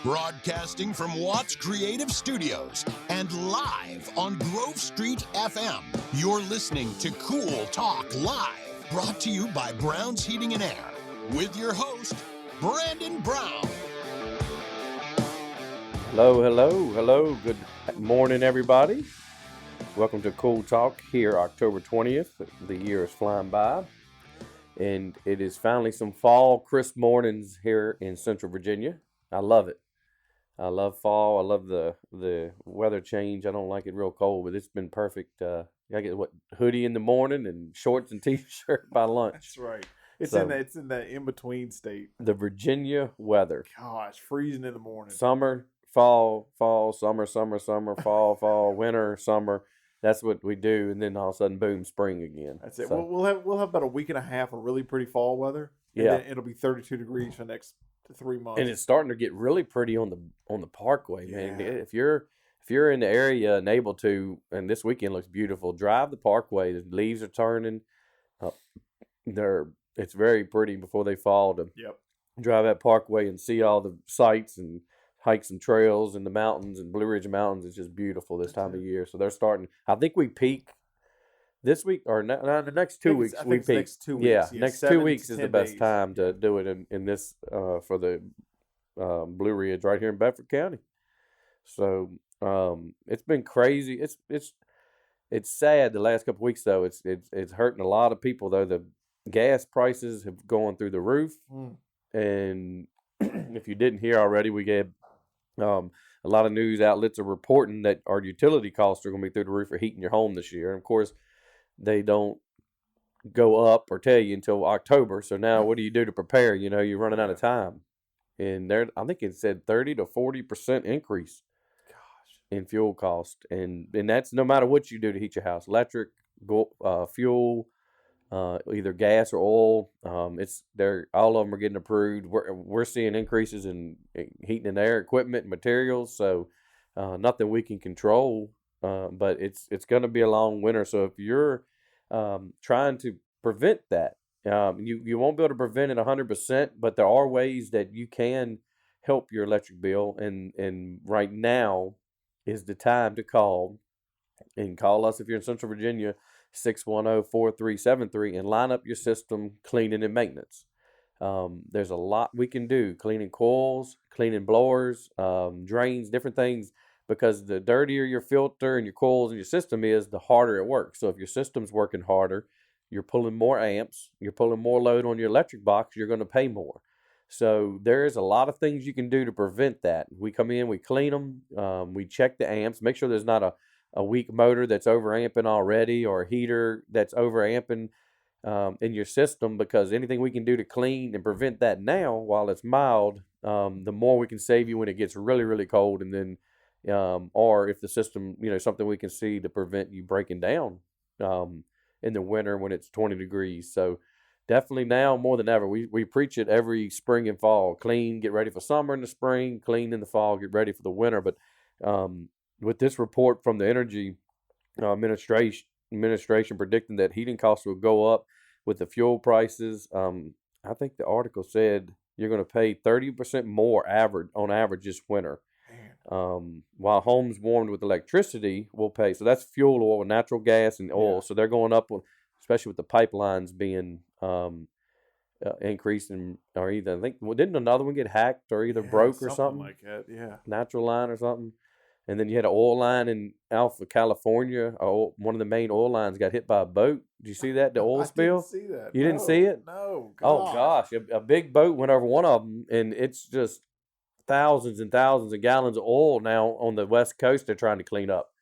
Broadcasting from Watts Creative Studios and live on Grove Street FM. You're listening to Cool Talk Live, brought to you by Brown's Heating and Air, with your host, Brandon Brown. Hello. Good morning, everybody. Welcome to Cool Talk here, October 20th. The year is flying by, and it is finally some fall, crisp mornings here in Central Virginia. I love it. I love fall. I love the weather change. I don't like it real cold, but it's been perfect. I get hoodie in the morning and shorts and t-shirt by lunch. That's right. It's in that in between state. The Virginia weather. Gosh, freezing in the morning. Summer, fall, summer, fall, winter, summer. That's what we do, and then all of a sudden, boom, spring again. That's it. So, we'll have about a week and a half of really pretty fall weather. And then it'll be 32 degrees for the next 3 months. And it's starting to get really pretty on the Parkway, man. Yeah. If you're in the area and able to, and this weekend looks beautiful, drive the Parkway. The leaves are turning. It's very pretty before they fall to drive that Parkway and see all the sights and hike some trails in the mountains and Blue Ridge Mountains. It's just beautiful this time of year. So they're starting. I think we peak this week or the next 2 weeks. We peak. Next 2 weeks. Yeah, next 2 weeks is the best days. time to do it in this for the Blue Ridge right here in Bedford County. So it's been crazy. It's sad the last couple of weeks though. It's hurting a lot of people though. The gas prices have gone through the roof, and if you didn't hear already, we gave. A lot of news outlets are reporting that our utility costs are going to be through the roof for heating your home this year. And of course, they don't go up or tell you until October. So now what do you do to prepare? You know, you're running out of time. And I think it said 30 to 40% increase in fuel cost. And that's no matter what you do to heat your house, electric, fuel, either gas or oil. All of them are getting approved. We're seeing increases in heating and air equipment and materials. So nothing we can control, but it's going to be a long winter. So if you're trying to prevent that, you won't be able to prevent it 100%, but there are ways that you can help your electric bill. And right now is the time to call us if you're in Central Virginia. 610-4373 and line up your system cleaning and maintenance. There's a lot we can do, cleaning coils, cleaning blowers, drains, different things, because the dirtier your filter and your coils and your system is, the harder it works. So if your system's working harder, you're pulling more amps, you're pulling more load on your electric box, you're going to pay more. So there's a lot of things you can do to prevent that. We come in, we clean them, we check the amps, make sure there's not a weak motor that's overamping already, or a heater that's overamping in your system, because anything we can do to clean and prevent that now while it's mild, the more we can save you when it gets really, really cold. And then, or if the system, something we can see to prevent you breaking down in the winter when it's 20 degrees. So definitely now more than ever, we preach it every spring and fall. Clean, get ready for summer in the spring, clean in the fall, get ready for the winter. But with this report from the Energy Administration predicting that heating costs will go up with the fuel prices, I think the article said you're going to pay 30% more on average this winter. While homes warmed with electricity will pay. So that's fuel oil, natural gas, and oil. Yeah. So they're going up, especially with the pipelines being increasing, or either, I think, didn't another one get hacked or either broke or something like that? Yeah, natural line or something. And then you had an oil line in Alpha, California. One of the main oil lines got hit by a boat. Did you see that? The oil spill? I didn't see that. You didn't see it? No. Gosh. Oh, gosh. A big boat went over one of them, and it's just thousands and thousands of gallons of oil now on the West Coast they're trying to clean up.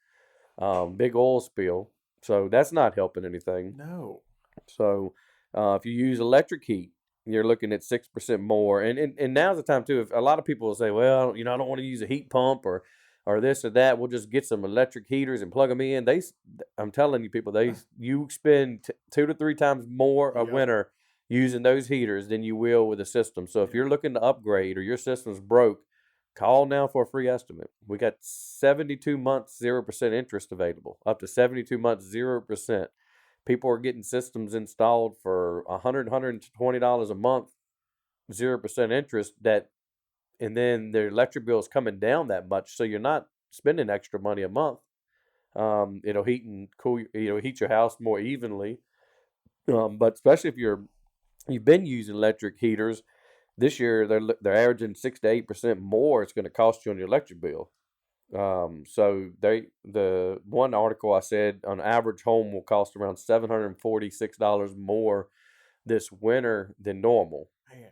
Big oil spill. So that's not helping anything. No. So if you use electric heat, you're looking at 6% more. And now's the time, too. If a lot of people will say, well, I don't want to use a heat pump or this or that, we'll just get some electric heaters and plug them in. I'm telling you, people, you spend 2 to 3 times more a winter using those heaters than you will with a system. So if you're looking to upgrade or your system's broke, call now for a free estimate. We got 72 months, 0% interest available, up to 72 months, 0%. People are getting systems installed for $100, $120 a month, 0% interest that and then their electric bill is coming down that much, so you're not spending extra money a month. It'll heat and cool, heat your house more evenly. But especially if you've been using electric heaters this year, they're averaging 6 to 8% more. It's going to cost you on your electric bill. So the one article I said an average home will cost around $746 more this winter than normal. Man.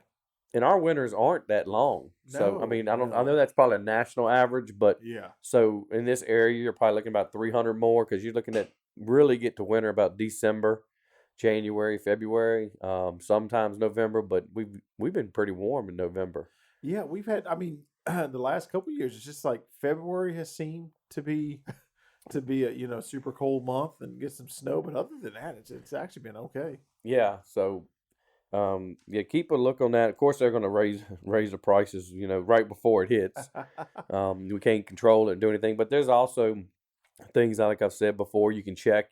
And our winters aren't that long. So I mean, I know that's probably a national average, but yeah. So in this area, you're probably looking about 300 more because you're looking at really get to winter about December, January, February, sometimes November. But we've been pretty warm in November. Yeah, we've had. I mean, the last couple of years, it's just like February has seemed to be a super cold month and get some snow. But other than that, it's actually been okay. Yeah. So. Keep a look on that. Of course, they're going to raise the prices, right before it hits. We can't control it and do anything, but there's also things like I've said before. You can check,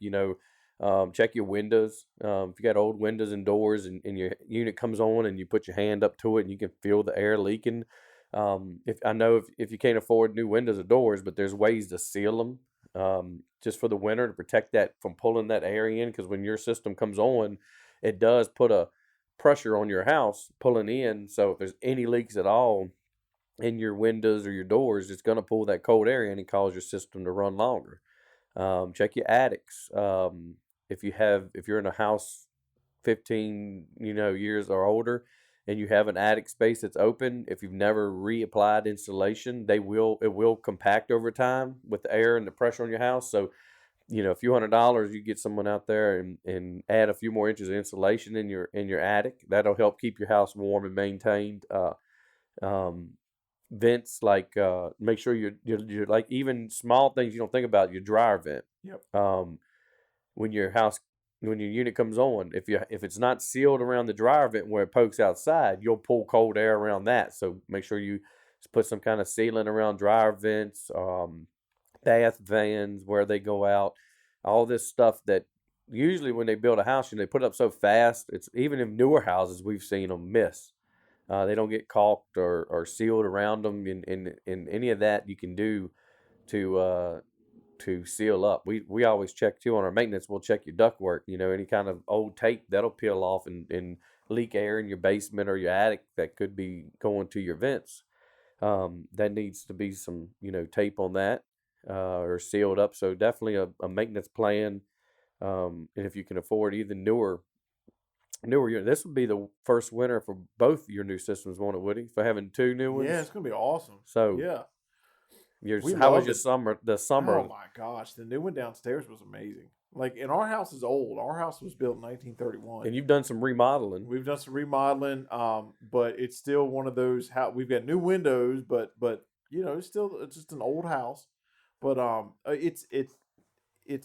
check your windows. If you got old windows and doors, and your unit comes on, and you put your hand up to it, and you can feel the air leaking. If you can't afford new windows or doors, but there's ways to seal them, just for the winter to protect that from pulling that air in. Because when your system comes on, it does put a pressure on your house pulling in, so if there's any leaks at all in your windows or your doors, it's going to pull that cold air in and cause your system to run longer. Check your attics. If you're in a house 15 years or older and you have an attic space that's open, if you've never reapplied insulation, it will compact over time with the air and the pressure on your house. So a few $100s, you get someone out there and add a few more inches of insulation in your attic. That'll help keep your house warm and maintained. Vents, like make sure you're like, even small things you don't think about, your dryer vent. Yep. When your unit comes on, if it's not sealed around the dryer vent where it pokes outside, you'll pull cold air around that. So make sure you put some kind of sealant around dryer vents. Bath fans where they go out, all this stuff that usually when they build a house, they put it up so fast. It's even in newer houses we've seen them miss. They don't get caulked or sealed around them, and any of that you can do to seal up. We always check too on our maintenance. We'll check your ductwork. Any kind of old tape that'll peel off and leak air in your basement or your attic that could be going to your vents. That needs to be some tape on that. Or sealed up. So definitely a maintenance plan. And if you can afford even newer unit, this would be the first winter for both your new systems, won't it, Woody? For having two new ones. Yeah, it's gonna be awesome. So yeah, how was your summer? The summer. Oh my gosh, the new one downstairs was amazing. Like, and our house is old. Our house was built in 1931. And you've done some remodeling. We've done some remodeling, but it's still one of those. We've got new windows, but it's just an old house. But it's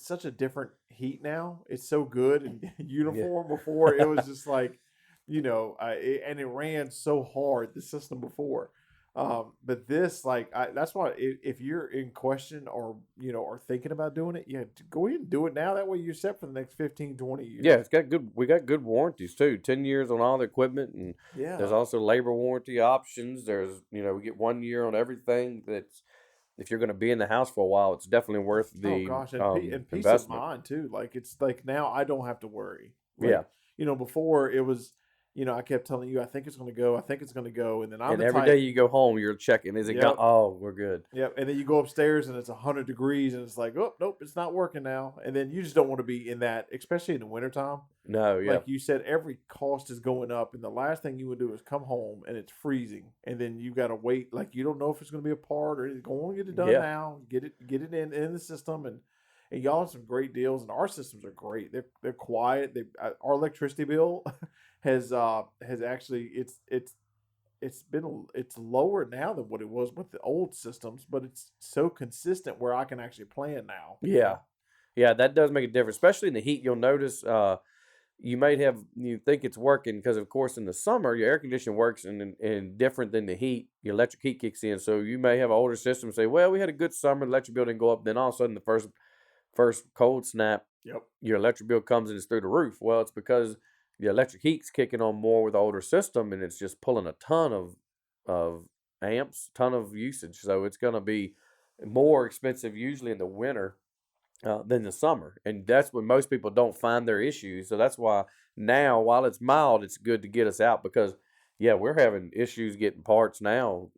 such a different heat now. It's so good and uniform. Yeah. Before it was just like, and it ran so hard, the system before. But this, that's why if you're in question or thinking about doing it, go ahead and do it now. That way you're set for the next 15, 20 years. Yeah, we got good warranties too. 10 years on all the equipment, and there's also labor warranty options. There's we get 1 year on everything. That's, if you're going to be in the house for a while, it's definitely worth the and peace investment. of mind too. Like, it's like now I don't have to worry. Like, before it was, I kept telling you, I think it's going to go, and then every day you go home, you're checking, is it going? Oh, we're good. Yep. And then you go upstairs and it's 100 degrees and it's like, oh nope, it's not working now. And then you just don't want to be in that, especially in the wintertime. No, yeah. Like you said, every cost is going up, and the last thing you would do is come home and it's freezing, and then you got to wait. Like, you don't know if it's going to be a part or anything. Go on, get it done now. Get it in the system, and y'all have some great deals. And our systems are great. They're quiet. Our electricity bill has actually it's lower now than what it was with the old systems, but it's so consistent where I can actually plan now. Yeah, that does make a difference, especially in the heat. You'll notice. You think it's working because, of course, in the summer, your air conditioning works and different than the heat. Your electric heat kicks in. So you may have an older system and say, well, we had a good summer, the electric bill didn't go up. Then all of a sudden, the first cold snap, your electric bill comes and it's through the roof. Well, it's because the electric heat's kicking on more with the older system, and it's just pulling a ton of amps, ton of usage. So it's going to be more expensive usually in the winter than the summer. And that's when most people don't find their issues. So that's why now, while it's mild, it's good to get us out because, yeah, we're having issues getting parts now.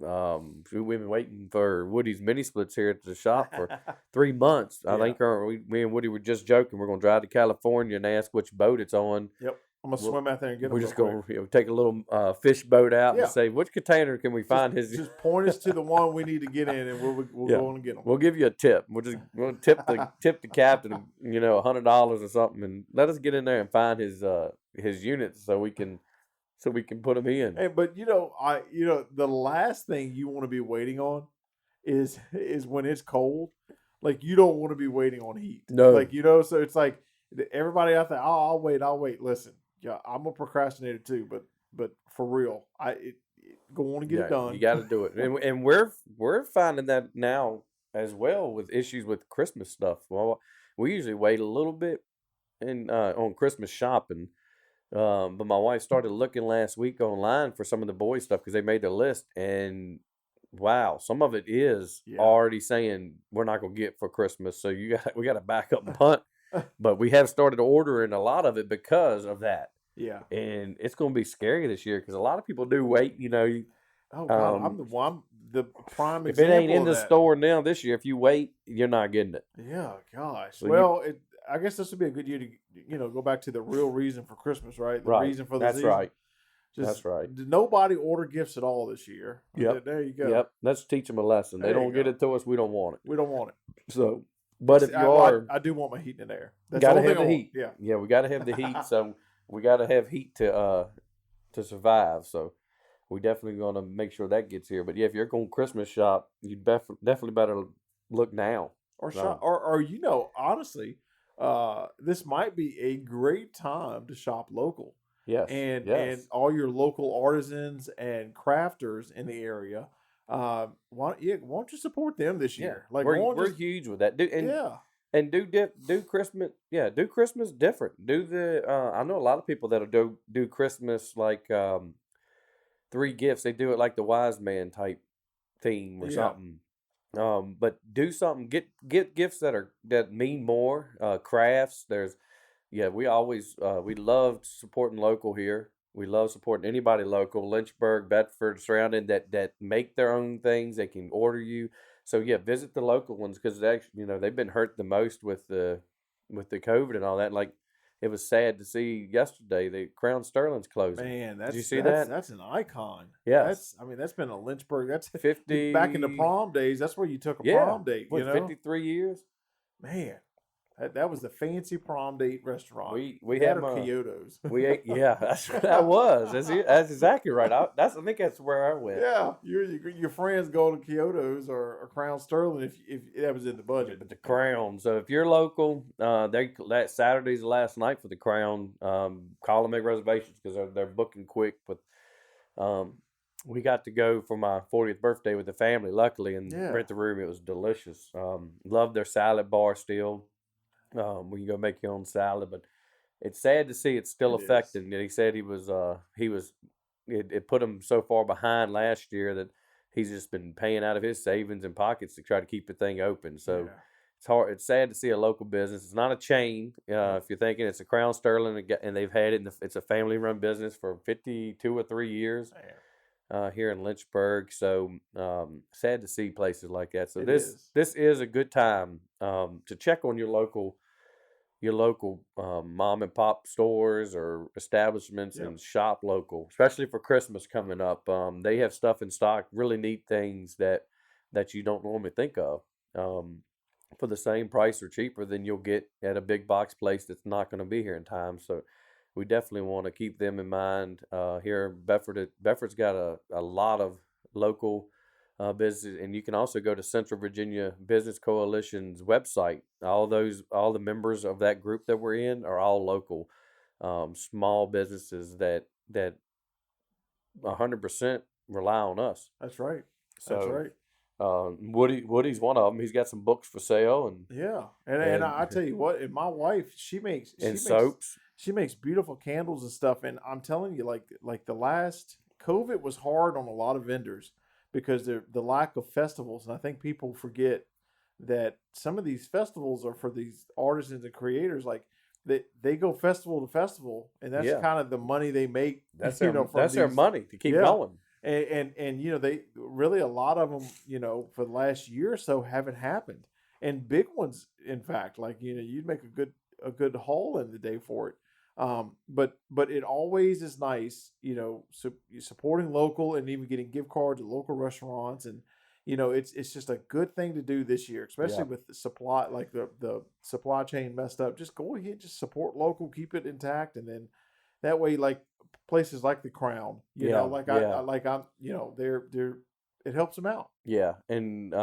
We've been waiting for Woody's mini splits here at the shop for 3 months. I Yeah. think me and Woody were just joking. We're going to drive to California and ask which boat it's on. Yep. I'm gonna swim out there and get them. We're just going to take a little fish boat out Yeah. and say, which container can we find his? Just point us to the one we need to get in, and we'll Yeah. go on and get them. We'll give you a tip. We'll tip the captain, $100 or something, and let us get in there and find his units so we can put them in. Hey, but the last thing you want to be waiting on is when it's cold. Like you don't want to be waiting on heat. No. Like so it's like everybody out there. Oh, I'll wait. Listen, yeah, I'm a procrastinator too, but for real, go on and get it done. You got to do it, and we're finding that now as well with issues with Christmas stuff. Well, we usually wait a little bit on Christmas shopping. But my wife started looking last week online for some of the boys stuff because they made the list, and wow, some of it is already saying we're not gonna get for Christmas. So we got to back up and punt. But we have started ordering a lot of it because of that. Yeah, and it's gonna be scary this year because a lot of people do wait. Oh God, I'm the prime if example. It ain't in the that. store now this year. If you wait, you're not getting it. Yeah, gosh. So I guess this would be a good year to go back to the real reason for Christmas, right? The right. reason for the That's season. right. Just, That's right. Nobody order gifts at all this year. Yep. There you go. Yep. Let's teach them a lesson. They don't get it to us. We don't want it. We don't want it. So, but if you I do want my heat in there. That's gotta the have only the thing I want. heat. Yeah, we gotta have the heat. So we gotta have heat to survive. So we definitely gonna make sure that gets here. But yeah, if you're going Christmas shop, you definitely better look now. Or shop, or honestly, this might be a great time to shop local. Yes. And all your local artisans and crafters in the area. Why don't you support them this year? Like we're huge with that. And do Christmas. Yeah, do Christmas different. Do I know a lot of people that'll do Christmas like 3 gifts. They do it like the wise man type theme or something. But do something. Get gifts that mean more. Crafts. We love supporting local here. We love supporting anybody local, Lynchburg, Bedford, surrounding that make their own things. They can order you. So yeah, visit the local ones because they've been hurt the most with the COVID and all that. Like it was sad to see yesterday the Crown Sterling's closing. Man, did you see that? That's an icon. Yeah, that's been a Lynchburg. That's 50 back in the prom days. That's where you took a prom date. 53 years. Man. That was the fancy prom date restaurant. We had had Kyoto's. We ate, that was. That's exactly right. I think that's where I went. Yeah, your friends go to Kyoto's or Crown Sterling if that was in the budget. But the Crown. So if you're local, that Saturday's the last night for the Crown. Call and make reservations because they're booking quick. But we got to go for my 40th birthday with the family, luckily, and rent the room. It was delicious. Loved their salad bar still. We can go make your own salad, but it's sad to see it's still affecting. And he said it put him so far behind last year that he's just been paying out of his savings and pockets to try to keep the thing open. So it's hard. It's sad to see a local business. It's not a chain. If you're thinking it's a Crown Sterling and they've had it, it's a family run business for 52 or 3 years. Here in Lynchburg, so sad to see places like that. So this is a good time to check on your local mom and pop stores or establishments and shop local, especially for Christmas coming up. They have stuff in stock, really neat things that you don't normally think of for the same price or cheaper than you'll get at a big box place that's not going to be here in time. So we definitely want to keep them in mind here. Bedford's got a lot of local business, and you can also go to Central Virginia Business Coalition's website. All the members of that group that we're in are all local, small businesses that 100% rely on us. That's right. So, Woody's one of them. He's got some books for sale, and I tell you what, and my wife, she makes soaps. She makes beautiful candles and stuff. And I'm telling you, like the last COVID was hard on a lot of vendors, because the lack of festivals. And I think people forget that some of these festivals are for these artisans and creators. Like they go festival to festival, and that's Yeah. kind of the money they make. That's From their these, money to keep yeah. going. And they really, a lot of them, for the last year or so haven't happened, and big ones, in fact, like you'd make a good haul in the day for it. But it always is nice, supporting local and even getting gift cards at local restaurants, and it's just a good thing to do this year, especially Yeah. with the supply, like the supply chain messed up. Just go ahead, just support local, keep it intact, and then that way, like places like the Crown, Yeah, like yeah. I'm, they're it helps them out. Yeah, and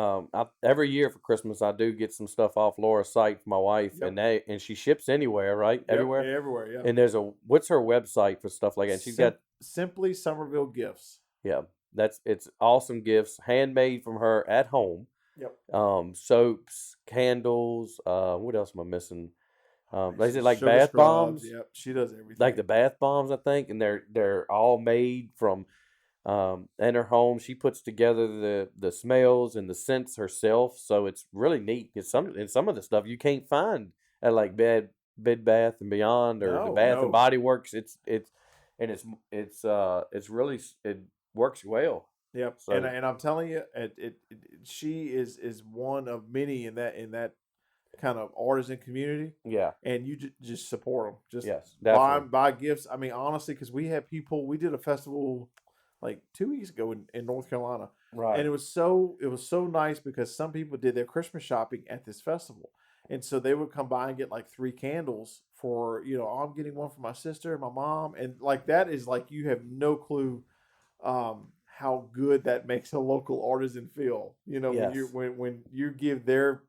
every year for Christmas I do get some stuff off Laura's site for my wife, Yep. and she ships anywhere, right? Yep, Everywhere. everywhere, yeah. And there's what's her website for stuff like that? She's got Simply Somerville Gifts. yeah, it's awesome gifts handmade from her at home. Yep. Soaps, candles. What else am I missing? Is it like Sugar bath scrubs, bombs? Yep, she does everything. Like the bath bombs, I think, and they're all made from in her home. She puts together the smells and the scents herself, so it's really neat. Because some of the stuff you can't find at like Bed Bath and Beyond or the Bath and Body Works. It's really it works well. Yep. So, and I'm telling you, she is one of many in that kind of artisan community. Yeah. And you just support them. Just yes, definitely. buy gifts. I mean, honestly, because we did a festival like 2 weeks ago in North Carolina. Right. And it was so nice because some people did their Christmas shopping at this festival. And so they would come by and get like 3 candles for, I'm getting one for my sister and my mom. And like that is like, you have no clue how good that makes a local artisan feel. Yes. When you give their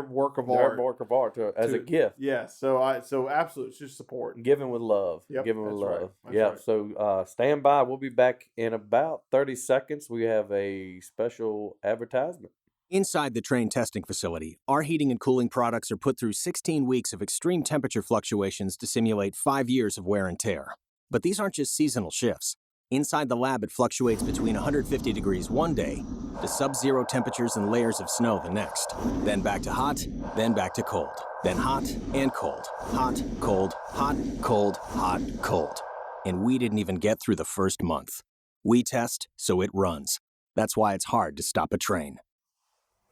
work of art as a gift. Yeah. So absolutely, just support. Giving with love. Yep, Giving with that's love. right. That's Yeah. right. So stand by. We'll be back in about 30 seconds. We have a special advertisement. Inside the Trane testing facility, our heating and cooling products are put through 16 weeks of extreme temperature fluctuations to simulate 5 years of wear and tear. But these aren't just seasonal shifts. Inside the lab, it fluctuates between 150 degrees one day to sub-zero temperatures and layers of snow the next. Then back to hot, then back to cold. Then hot and cold. Hot, cold, hot, cold, hot, cold. And we didn't even get through the first month. We test, so it runs. That's why it's hard to stop a Trane.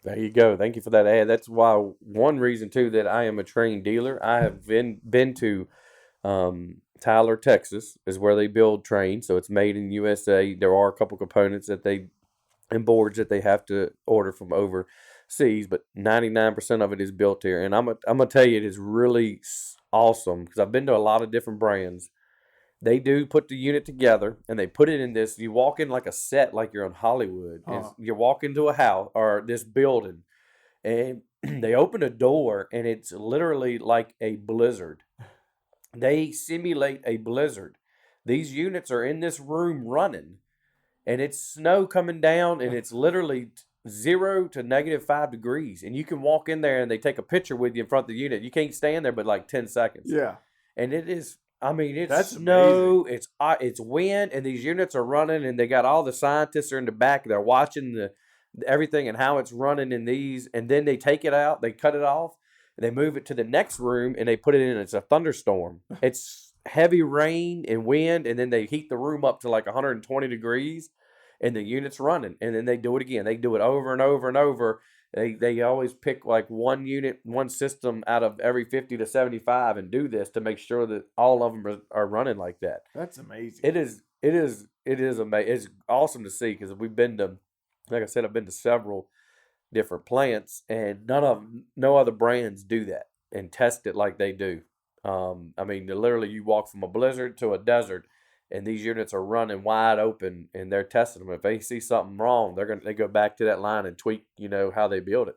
There you go. Thank you for that ad. That's why one reason too that I am a Trane dealer. I have been to Tyler, Texas, is where they build Trane. So it's made in USA. There are a couple components and boards that they have to order from overseas, but 99% of it is built here. And I'm gonna tell you, it is really awesome because I've been to a lot of different brands. They do put the unit together and they put it in this. You walk in like a set, like you're in Hollywood. You walk into a house or this building, and they open a door and it's literally like a blizzard. They simulate a blizzard. These units are in this room running, and it's snow coming down, and it's literally 0 to -5 degrees. And you can walk in there and they take a picture with you in front of the unit. You can't stand there but like 10 seconds. Yeah. And it is. I mean, it's That's snow, it's wind, and these units are running, and they got all the scientists are in the back. They're watching everything and how it's running in these, and then they take it out, they cut it off, and they move it to the next room, and they put it in. It's a thunderstorm. It's heavy rain and wind, and then they heat the room up to like 120 degrees, and the unit's running, and then they do it again. They do it over and over and over. They always pick like one unit, one system out of every 50 to 75 and do this to make sure that all of them are running like that. That's amazing. It is amazing. It's awesome to see because we've been to, like I said, I've been to several different plants and no other brands do that and test it like they do. I mean, literally you walk from a blizzard to a desert and these units are running wide open and they're testing them. If they see something wrong, they go back to that line and tweak, how they build it.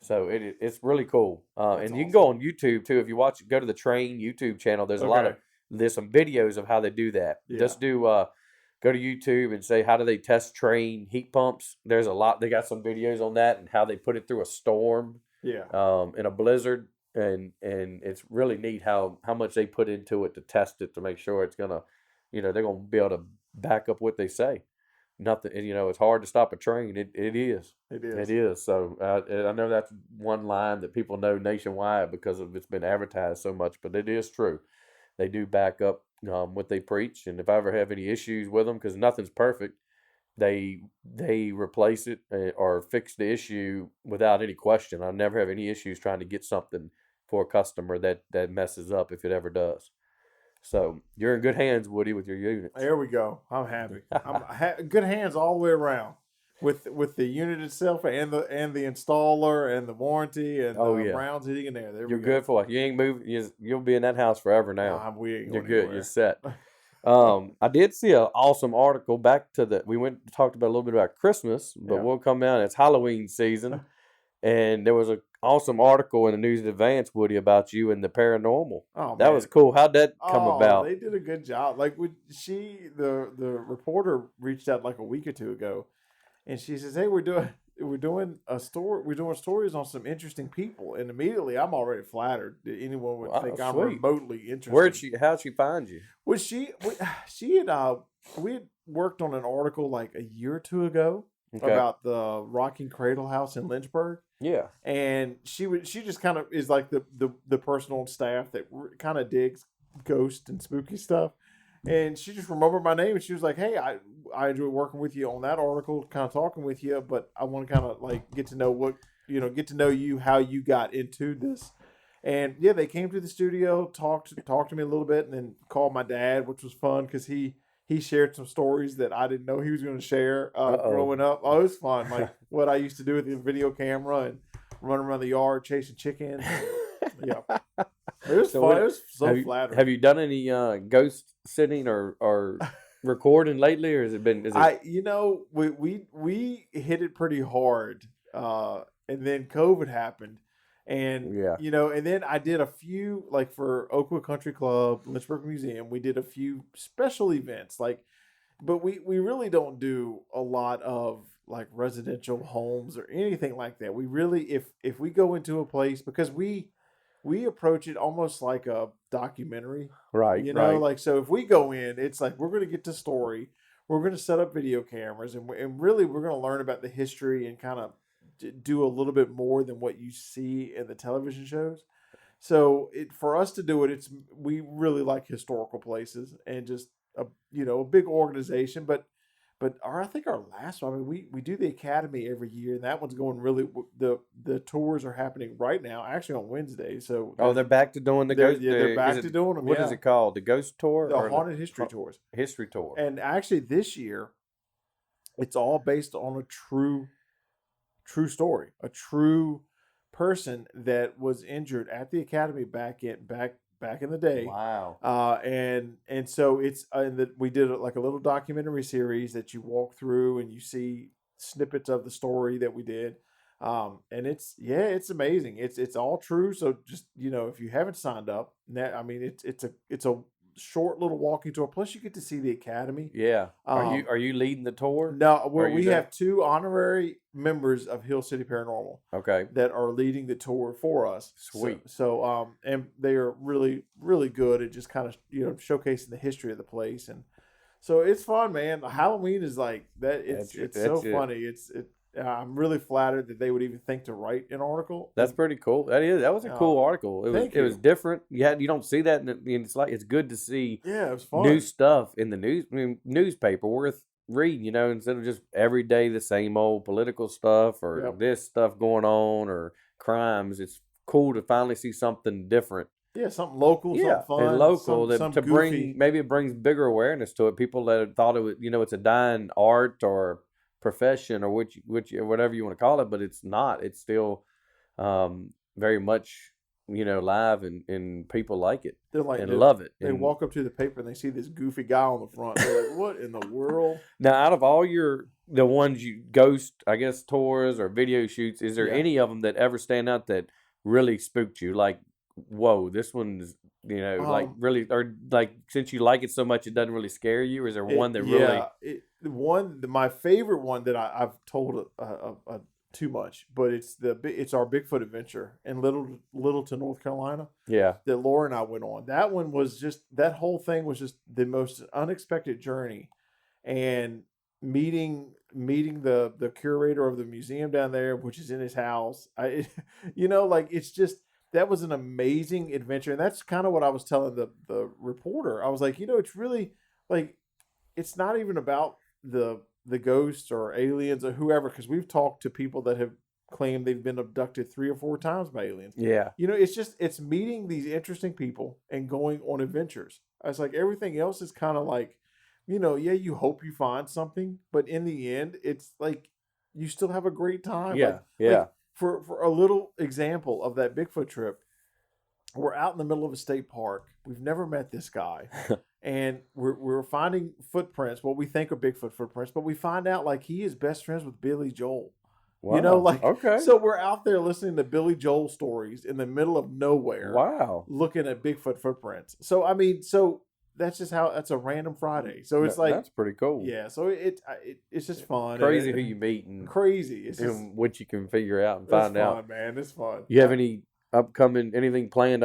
So it's really cool. And you can go on YouTube too. If you go to the Trane YouTube channel, there's there's some videos of how they do that. Yeah. Just go to YouTube and say, how do they test Trane heat pumps? There's a lot. They got some videos on that and how they put it through a storm. Yeah. In a blizzard. And it's really neat how much they put into it to test it to make sure it's going to, they're going to be able to back up what they say. nothing. It's hard to stop a train. It is. It is. It is. So I know that's one line that people know nationwide because of it's been advertised so much, but it is true. They do back up what they preach, and if I ever have any issues with them, because nothing's perfect, they replace it or fix the issue without any question. I never have any issues trying to get something for a customer that messes up if it ever does. So you're in good hands, Woody, with your units. There we go. I'm happy. Good hands all the way around with the unit itself and the installer and the warranty and Brown's Heating and Air. You're good for it. You ain't moving. You'll be in that house forever now. We ain't You're going good. anywhere. You're set. I did see an awesome article back to we talked about a little bit about Christmas, but we'll come down. It's Halloween season, and there was an awesome article in the News in Advance, Woody, about you and the paranormal. Oh, that was cool. How'd that come about? They did a good job. Like the reporter reached out like a week or two ago, and she says, "Hey, we're doing stories on some interesting people." And immediately, I'm already flattered that anyone would think I'm remotely interested. How'd she find you? Well, we had worked on an article like a year or two ago about the rocking cradle house in Lynchburg. Yeah, and she just kind of is like the person on staff that kind of digs ghost and spooky stuff. And she just remembered my name, and she was like, "Hey, I enjoy working with you on that article, kind of talking with you, but I want to kind of like get to know get to know you, how you got into this." And yeah, they came to the studio, talked to me a little bit, and then called my dad, which was fun because he shared some stories that I didn't know he was going to share growing up. Oh, it was fun, like what I used to do with the video camera and running around the yard chasing chickens. Yeah. It was fun. It was so flattering. Have you done any ghost sitting or recording lately, or has it been? We hit it pretty hard, and then COVID happened, and and then I did a few like for Oakwood Country Club, Lynchburg Museum. We did a few special events, but we really don't do a lot of like residential homes or anything like that. We really, if we go into a place, because we approach it almost like a documentary, right? Like, so if we go in, it's like we're going to get to story, we're going to set up video cameras, and really we're going to learn about the history and kind of do a little bit more than what you see in the television shows. So for us to do it, we really like historical places and just a big organization, but I think our last one, I mean, we do the Academy every year, and that one's going really. The tours are happening right now, actually on Wednesday. So they're back to doing the ghost. Yeah, they're back to doing them. What is it called? The Ghost Tour, the Haunted History Tours. History Tour. And actually, this year, it's all based on a true story, a true person that was injured at the Academy back in the day. Wow. And so it's we did like a little documentary series that you walk through and you see snippets of the story that we did. And it's amazing. It's all true. So just, if you haven't signed up, it's a short little walking tour. Plus you get to see the Academy. Yeah. Are you leading the tour? No, we have two honorary members of Hill City Paranormal. Okay. That are leading the tour for us. Sweet. So and they are really, really good at just kind of, showcasing the history of the place. And so it's fun, man. Halloween is like that. It's so funny. I'm really flattered that they would even think to write an article. That's pretty cool. That was a cool article. It was different. You don't see that, and it's good to see. Yeah, it was fun. New stuff in the newspaper worth reading. Instead of just every day the same old political stuff or this stuff going on or crimes. It's cool to finally see something different. Yeah, something local, something fun, and local some to goofy. Maybe it brings bigger awareness to it. People that had thought it was, it's a dying art or profession or which whatever you want to call it, but it's not. It's still very much live and people like it. They're like and love it. They walk up to the paper and they see this goofy guy on the front. They're like, "What in the world?" Now, out of all the ones you ghost, I guess, tours or video shoots, is there any of them that ever stand out that really spooked you? Like, whoa, this one's like really, or like since you like it so much, it doesn't really scare you. Or is there one that really? My favorite one that I've told too much, but it's our Bigfoot adventure in Littleton, North Carolina. Yeah, that Laura and I went on. That one was that whole thing was just the most unexpected journey, and meeting the curator of the museum down there, which is in his house. Like it's just that was an amazing adventure, and that's kind of what I was telling the reporter. I was like, it's really like it's not even about the ghosts or aliens or whoever, because we've talked to people that have claimed they've been abducted 3 or 4 times by aliens. Yeah. It's meeting these interesting people and going on adventures. It's like everything else is kind of like, you hope you find something, but in the end, it's like you still have a great time. Yeah. Like, for a little example of that Bigfoot trip, we're out in the middle of a state park. We've never met this guy. And we're finding footprints, what we think are Bigfoot footprints, but we find out like he is best friends with Billy Joel. Wow. Okay. So we're out there listening to Billy Joel stories in the middle of nowhere. Wow. Looking at Bigfoot footprints. So I mean, that's just that's a random Friday. So it's like that's pretty cool. Yeah. So it's just fun. Crazy who you meet and crazy. It's just, what you can figure out and find out. It's fun, man. It's fun. You have any upcoming anything planned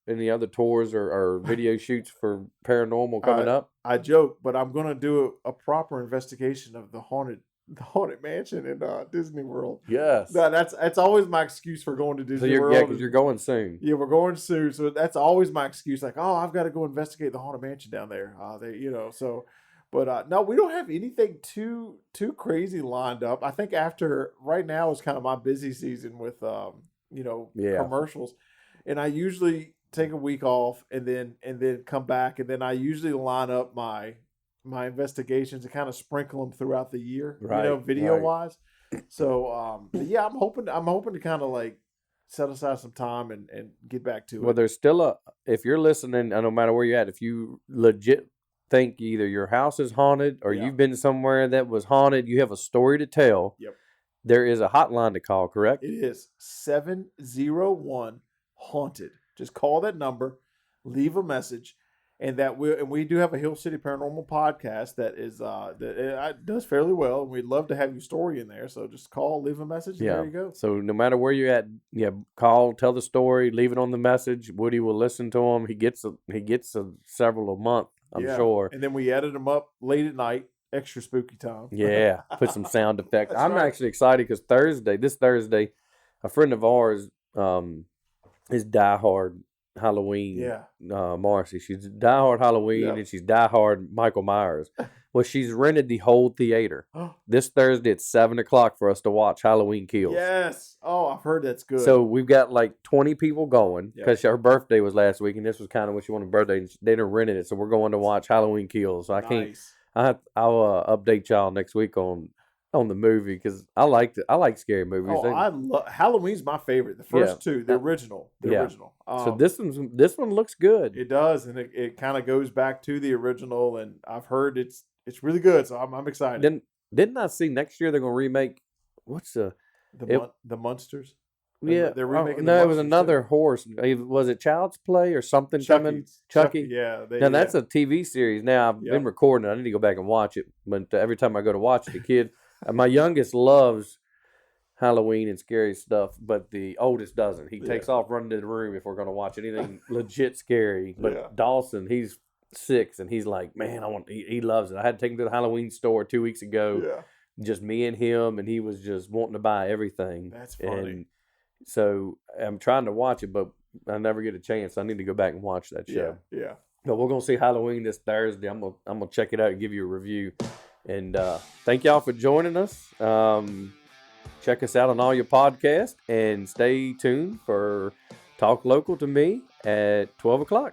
any other tours or video shoots for paranormal coming up? I joke, but I'm gonna do a proper investigation of the haunted mansion in Disney World. Yes. That's always my excuse for going to Disney World. Yeah, because you're going soon. Yeah, we're going soon, so that's always my excuse. Like, oh, I've got to go investigate the haunted mansion down there. But no, we don't have anything too crazy lined up. I think right now is kind of my busy season with commercials, and I usually take a week off and then come back, and then I usually line up my investigations and kind of sprinkle them throughout the year, video wise. So, yeah, I'm hoping to kind of like set aside some time and get back to it. Well, there's still if you're listening, no matter where you're at, if you legit think either your house is haunted or you've been somewhere that was haunted, you have a story to tell. Yep. There is a hotline to call, correct? It is 701 haunted. Just call that number, leave a message. And we do have a Hill City Paranormal podcast that is that does fairly well. And we'd love to have your story in there. So just call, leave a message, and there you go. So no matter where you're at, call, tell the story, leave it on the message. Woody will listen to them. He gets several a month, I'm sure. And then we edit them up late at night, extra spooky time. Yeah, put some sound effects. I'm actually excited because this Thursday, a friend of ours is diehard Halloween. Marcy, she's diehard Halloween and she's diehard Michael Myers. Well, she's rented the whole theater this Thursday at 7:00 for us to watch Halloween Kills. Yes. Oh, I've heard that's good. So we've got like 20 people going because her birthday was last week, and this was kind of what she wanted birthday. And they didn't rent it, so we're going to watch Halloween Kills. So I'll update y'all next week on the movie because I like scary movies. Halloween's my favorite. The first two, the original. So this one looks good. It does, and it kind of goes back to the original, and I've heard it's really good. So I'm excited. Didn't I see next year they're gonna remake? What's the Munsters? Yeah, they're remaking. No, it was another horse. Was it Child's Play or something coming? Chucky. Yeah. That's a TV series. Now I've been recording it. I need to go back and watch it. But every time I go to watch it, the kid. My youngest loves Halloween and scary stuff, but the oldest doesn't. He takes off running to the room if we're going to watch anything legit scary. But Dawson, he's 6, and he's like, man, he loves it. I had to take him to the Halloween store 2 weeks ago. Yeah. Just me and him, and he was just wanting to buy everything. That's funny. And so I'm trying to watch it, but I never get a chance. I need to go back and watch that show. Yeah. But we're going to see Halloween this Thursday. I'm gonna check it out and give you a review. And thank y'all for joining us. Check us out on all your podcasts and stay tuned for Talk Local to Me at 12:00.